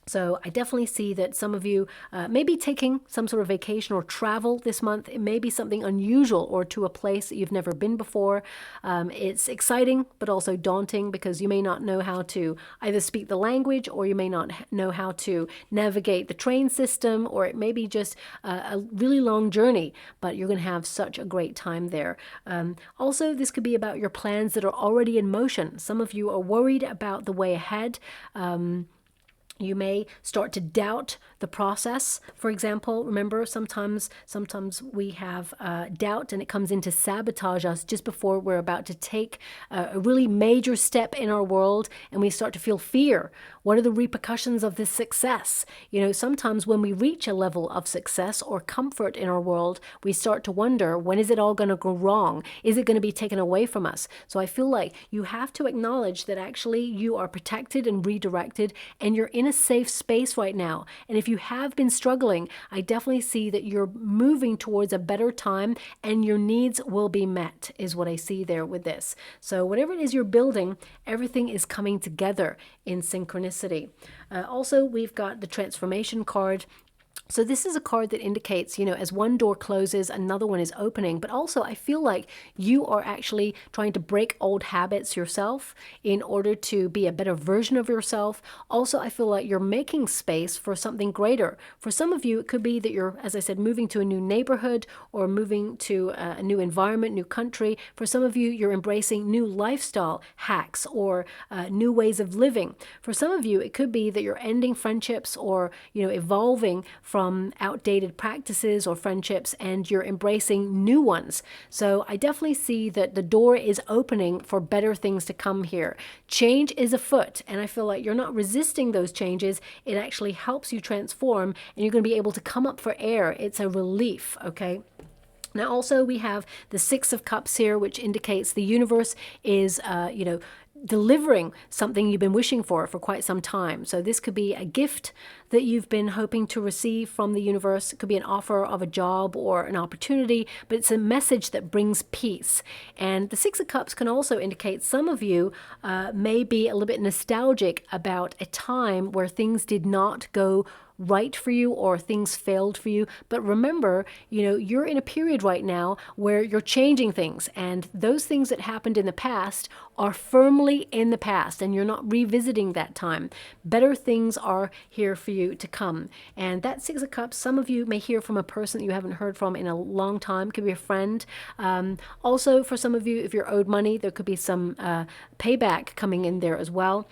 S1: So I definitely see that some of you may be taking some sort of vacation or travel this month. It may be something unusual or to a place that you've never been before. It's exciting, but also daunting, because you may not know how to either speak the language, or you may not know how to navigate the train system, or it may be just a really long journey, but you're going to have such a great time there. Also, this could be about your plans that are already in motion. Some of you are worried about the way ahead. You may start to doubt the process. For example, remember, sometimes we have doubt, and it comes in to sabotage us just before we're about to take a really major step in our world, and we start to feel fear. What are the repercussions of this success? Sometimes when we reach a level of success or comfort in our world, we start to wonder, when is it all going to go wrong? Is it going to be taken away from us? So I feel like you have to acknowledge that actually you are protected and redirected, and you're in a safe space right now. And if you have been struggling, I definitely see that you're moving towards a better time, and your needs will be met, is what I see there with this. So whatever it is you're building, everything is coming together in synchronicity. Also, we've got the transformation card. So this is a card that indicates, as one door closes, another one is opening. But also I feel like you are actually trying to break old habits yourself in order to be a better version of yourself. Also, I feel like you're making space for something greater. For some of you, it could be that you're, as I said, moving to a new neighborhood or moving to a new environment, new country. For some of you, you're embracing new lifestyle hacks or new ways of living. For some of you, it could be that you're ending friendships or, evolving from outdated practices or friendships, and you're embracing new ones. So I definitely see that the door is opening for better things to come here. Change is afoot, and I feel like you're not resisting those changes. It actually helps you transform, and you're going to be able to come up for air. It's a relief, okay? Now, also, we have the Six of Cups here, which indicates the universe is, delivering something you've been wishing for quite some time. So this could be a gift that you've been hoping to receive from the universe. It could be an offer of a job or an opportunity, but it's a message that brings peace. And the Six of Cups can also indicate some of you may be a little bit nostalgic about a time where things did not go right for you or things failed for you. But remember, you're in a period right now where you're changing things, and those things that happened in the past are firmly in the past, and you're not revisiting that time. Better things are here for you to come. And that Six of Cups, some of you may hear from a person that you haven't heard from in a long time. It could be a friend. Also, for some of you, if you're owed money, there could be some payback coming in there as well.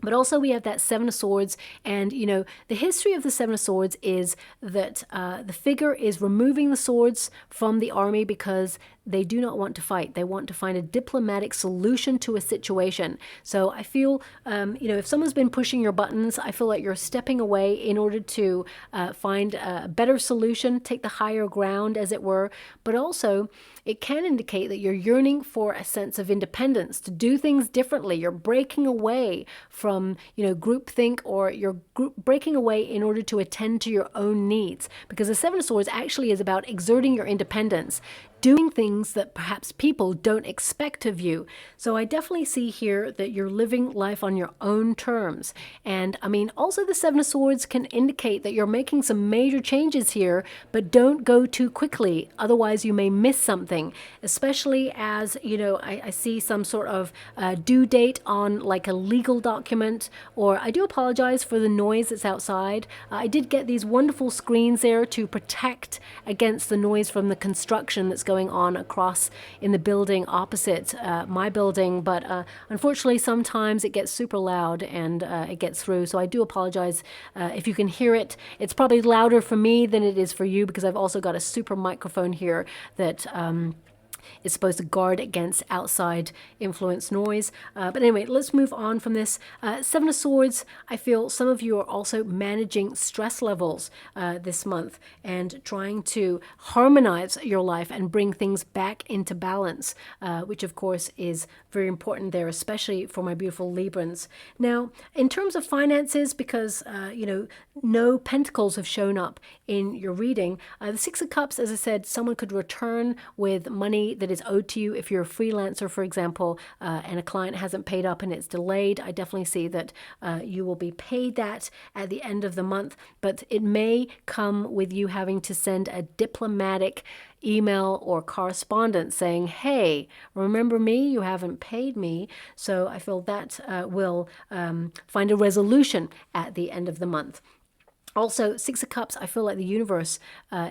S1: But also we have that Seven of Swords, and the history of the Seven of Swords is that the figure is removing the swords from the army because they do not want to fight. They want to find a diplomatic solution to a situation. So I feel, if someone's been pushing your buttons, I feel like you're stepping away in order to find a better solution, take the higher ground, as it were. But also, it can indicate that you're yearning for a sense of independence, to do things differently. You're breaking away from, groupthink, or you're breaking away in order to attend to your own needs. Because the Seven of Swords actually is about exerting your independence, doing things that perhaps people don't expect of you. So I definitely see here that you're living life on your own terms. And also the Seven of Swords can indicate that you're making some major changes here, but don't go too quickly. Otherwise you may miss something, especially as, I see some sort of due date on like a legal document, or I do apologize for the noise that's outside. I did get these wonderful screens there to protect against the noise from the construction that's going on across in the building opposite my building, but unfortunately sometimes it gets super loud and it gets through, so I do apologize if you can hear it. It's probably louder for me than it is for you, because I've also got a super microphone here that is supposed to guard against outside influence noise. But anyway, let's move on from this. Seven of Swords, I feel some of you are also managing stress levels this month and trying to harmonize your life and bring things back into balance, which of course is very important there, especially for my beautiful Librans. Now, in terms of finances, because, no pentacles have shown up in your reading, the Six of Cups, as I said, someone could return with money that is owed to you. If you're a freelancer, for example, and a client hasn't paid up and it's delayed, I definitely see that you will be paid that at the end of the month, but it may come with you having to send a diplomatic email or correspondence saying, hey, remember me? You haven't paid me. So I feel that will find a resolution at the end of the month. Also, Six of Cups, I feel like the universe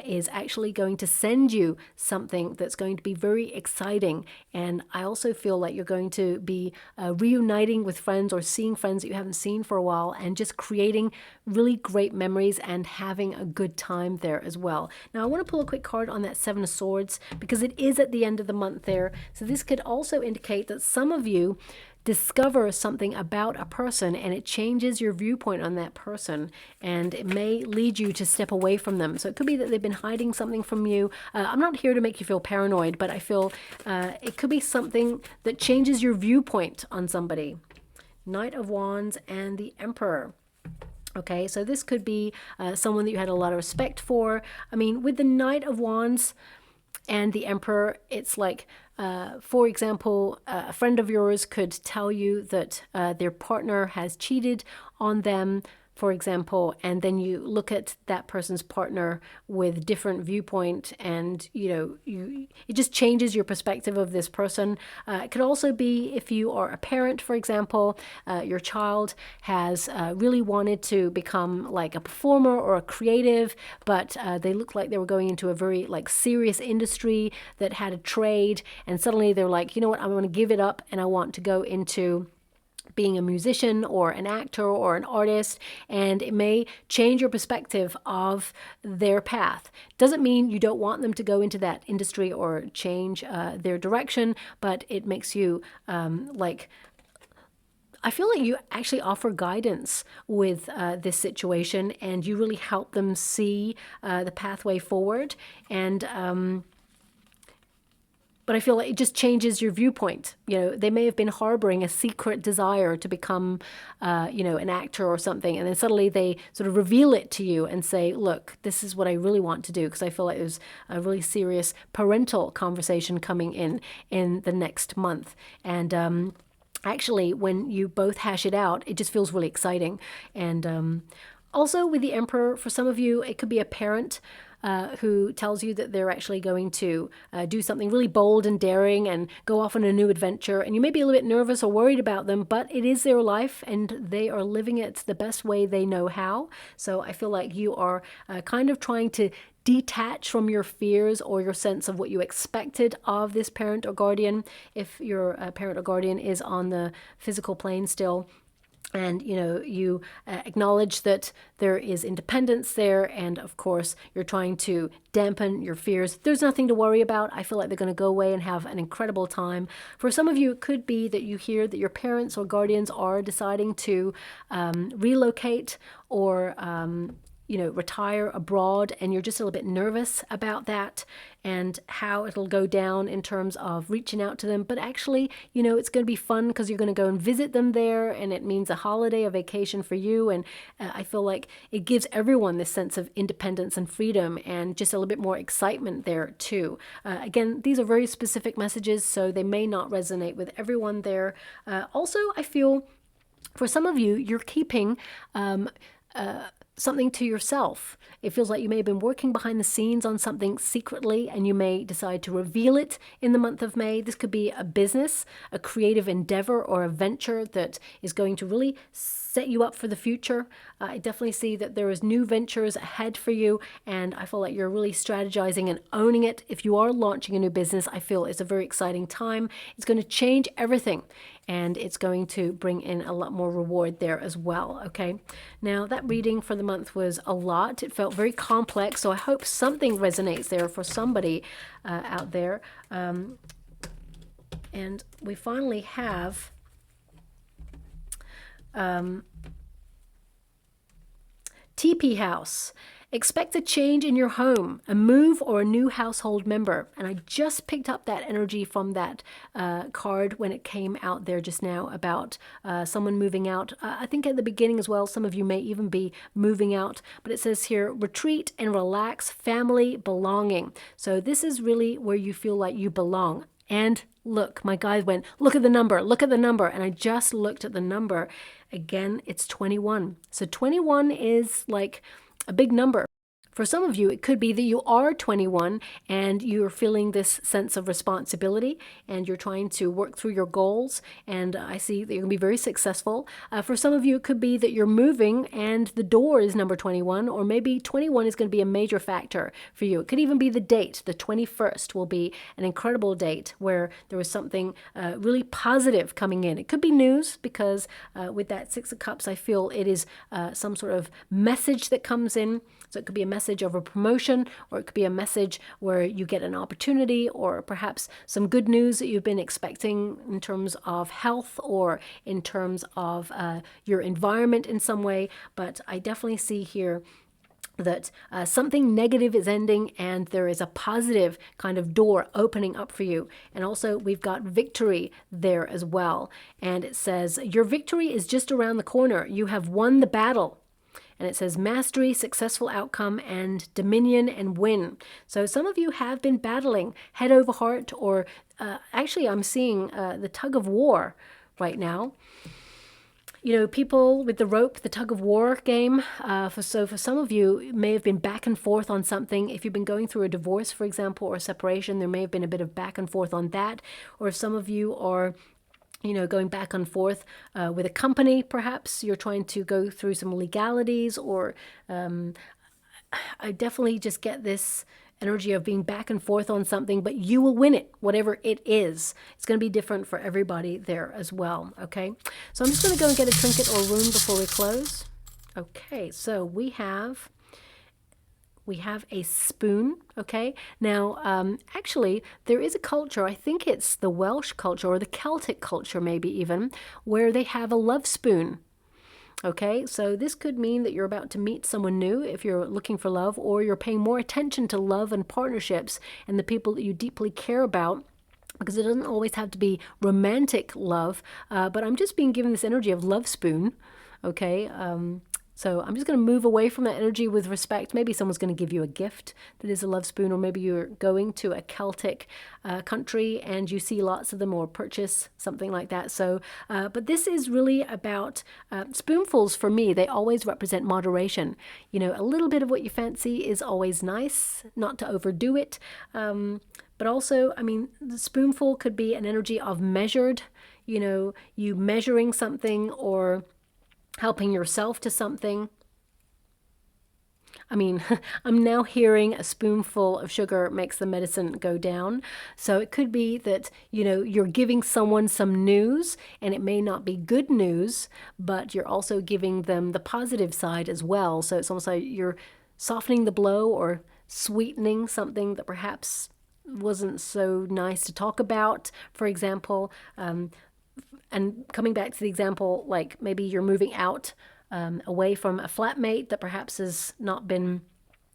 S1: is actually going to send you something that's going to be very exciting. And I also feel like you're going to be reuniting with friends or seeing friends that you haven't seen for a while, and just creating really great memories and having a good time there as well. Now, I want to pull a quick card on that Seven of Swords because it is at the end of the month there. So this could also indicate that some of you discover something about a person and it changes your viewpoint on that person, and it may lead you to step away from them. So it could be that they've been hiding something from you. I'm not here to make you feel paranoid, but I feel it could be something that changes your viewpoint on somebody. Knight of Wands and the Emperor. Okay, so this could be someone that you had a lot of respect for. With the Knight of Wands and the Emperor, it's like, for example, a friend of yours could tell you that their partner has cheated on them for example, and then you look at that person's partner with different viewpoint, and it just changes your perspective of this person. It could also be if you are a parent, for example, your child has really wanted to become like a performer or a creative, but they looked like they were going into a very like serious industry that had a trade, and suddenly they're like, you know what, I'm going to give it up and I want to go into being a musician or an actor or an artist, and it may change your perspective of their path. Doesn't mean you don't want them to go into that industry or change their direction, but it makes you I feel like you actually offer guidance with this situation, and you really help them see the pathway forward. And but I feel like it just changes your viewpoint. They may have been harboring a secret desire to become, an actor or something, and then suddenly they sort of reveal it to you and say, look, this is what I really want to do, because I feel like there's a really serious parental conversation coming in the next month. And actually, when you both hash it out, it just feels really exciting. And also with the Emperor, for some of you, it could be a parent who tells you that they're actually going to do something really bold and daring and go off on a new adventure. And you may be a little bit nervous or worried about them, but it is their life and they are living it the best way they know how. So I feel like you are kind of trying to detach from your fears or your sense of what you expected of this parent or guardian, if your parent or guardian is on the physical plane still. And, you acknowledge that there is independence there. And of course, you're trying to dampen your fears. There's nothing to worry about. I feel like they're going to go away and have an incredible time. For some of you, it could be that you hear that your parents or guardians are deciding to relocate or retire abroad, and you're just a little bit nervous about that and how it'll go down in terms of reaching out to them. But actually, it's going to be fun because you're going to go and visit them there, and it means a holiday, a vacation for you. And I feel like it gives everyone this sense of independence and freedom and just a little bit more excitement there too. Again, these are very specific messages, so they may not resonate with everyone there. Also, I feel for some of you, you're keeping something to yourself. It feels like you may have been working behind the scenes on something secretly, and you may decide to reveal it in the month of May. This could be a business, a creative endeavor, or a venture that is going to really set you up for the future. I definitely see that there is new ventures ahead for you, and I feel like you're really strategizing and owning it. If you are launching a new business, I feel it's a very exciting time. It's going to change everything, and it's going to bring in a lot more reward there as well. Okay, now that reading for the month was a lot. It felt very complex, so I hope something resonates there for somebody out there. And we finally have TP House. Expect a change in your home, a move, or a new household member. And I just picked up that energy from that card when it came out there just now about someone moving out. I think at the beginning as well, some of you may even be moving out. But it says here, retreat and relax, family, belonging. So this is really where you feel like you belong. And look, my guide went, look at the number, look at the number. And I just looked at the number. Again, it's 21. So 21 is like a big number. For some of you, it could be that you are 21 and you're feeling this sense of responsibility and you're trying to work through your goals. And I see that you're going to be very successful. For some of you, it could be that you're moving and the door is number 21, or maybe 21 is going to be a major factor for you. It could even be the date. The 21st will be an incredible date where there was something really positive coming in. It could be news because with that Six of Cups, I feel it is some sort of message that comes in. So it could be a message of a promotion, or it could be a message where you get an opportunity, or perhaps some good news that you've been expecting in terms of health or in terms of your environment in some way. But I definitely see here that something negative is ending and there is a positive kind of door opening up for you. And also we've got victory there as well. And it says, your victory is just around the corner. You have won the battle. And it says mastery, successful outcome, and dominion and win. So some of you have been battling head over heart, or actually I'm seeing the tug of war right now. You know, people with the rope, the tug of war game. So for some of you, it may have been back and forth on something. If you've been going through a divorce, for example, or a separation, there may have been a bit of back and forth on that. Or if some of you are, you know, going back and forth with a company, perhaps you're trying to go through some legalities, or I definitely just get this energy of being back and forth on something, but you will win it, whatever it is. It's going to be different for everybody there as well, okay? So I'm just going to go and get a trinket or rune before we close. Okay, so we have a spoon, okay? Now, actually, there is a culture, I think it's the Welsh culture or the Celtic culture maybe even, where they have a love spoon. Okay, so this could mean that you're about to meet someone new if you're looking for love, or you're paying more attention to love and partnerships and the people that you deeply care about, because it doesn't always have to be romantic love, but I'm just being given this energy of love spoon, okay? So I'm just going to move away from that energy with respect. Maybe someone's going to give you a gift that is a love spoon, or maybe you're going to a Celtic country and you see lots of them, or purchase something like that. So, but this is really about spoonfuls. For me, they always represent moderation. You know, a little bit of what you fancy is always nice, not to overdo it. But also, I mean, the spoonful could be an energy of measured, you know, you measuring something or helping yourself to something. I mean, I'm now hearing a spoonful of sugar makes the medicine go down. So it could be that, you know, you're giving someone some news, and it may not be good news, but you're also giving them the positive side as well. So it's almost like you're softening the blow or sweetening something that perhaps wasn't so nice to talk about, for example. And coming back to the example, like maybe you're moving out away from a flatmate that perhaps has not been,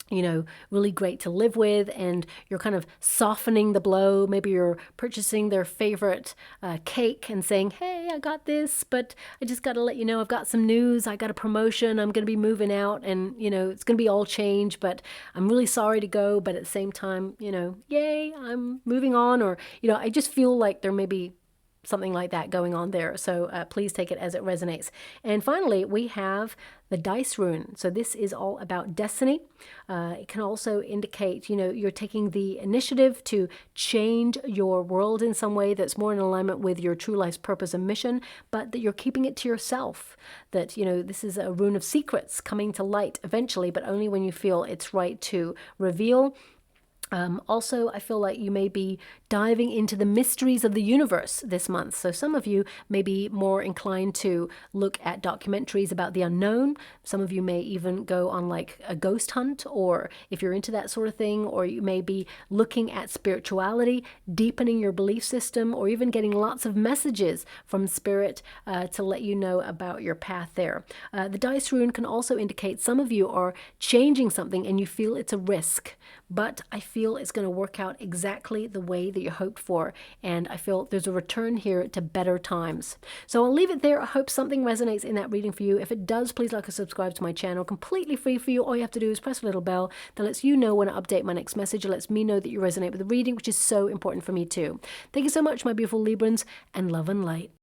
S1: you know, really great to live with, and you're kind of softening the blow. Maybe you're purchasing their favorite cake and saying, hey, I got this, but I just got to let you know I've got some news. I got a promotion. I'm going to be moving out, and, you know, it's going to be all change, but I'm really sorry to go. But at the same time, you know, yay, I'm moving on. Or, you know, I just feel like there may be something like that going on there. So please take it as it resonates. And finally, we have the dice rune. So this is all about destiny. It can also indicate, you know, you're taking the initiative to change your world in some way that's more in alignment with your true life's purpose and mission, but that you're keeping it to yourself. That, you know, this is a rune of secrets coming to light eventually, but only when you feel it's right to reveal. Also, I feel like you may be diving into the mysteries of the universe this month. So some of you may be more inclined to look at documentaries about the unknown. Some of you may even go on like a ghost hunt, or if you're into that sort of thing, or you may be looking at spirituality, deepening your belief system, or even getting lots of messages from spirit to let you know about your path there. The dice rune can also indicate some of you are changing something and you feel it's a risk, but I feel it's going to work out exactly the way that you hoped for, and I feel there's a return here to better times. So I'll leave it there. I hope something resonates in that reading for you. If it does, please like and subscribe to my channel. Completely free for you. All you have to do is press a little bell that lets you know when I update my next message. It lets me know that you resonate with the reading, which is so important for me too. Thank you so much, my beautiful Librans, and love and light.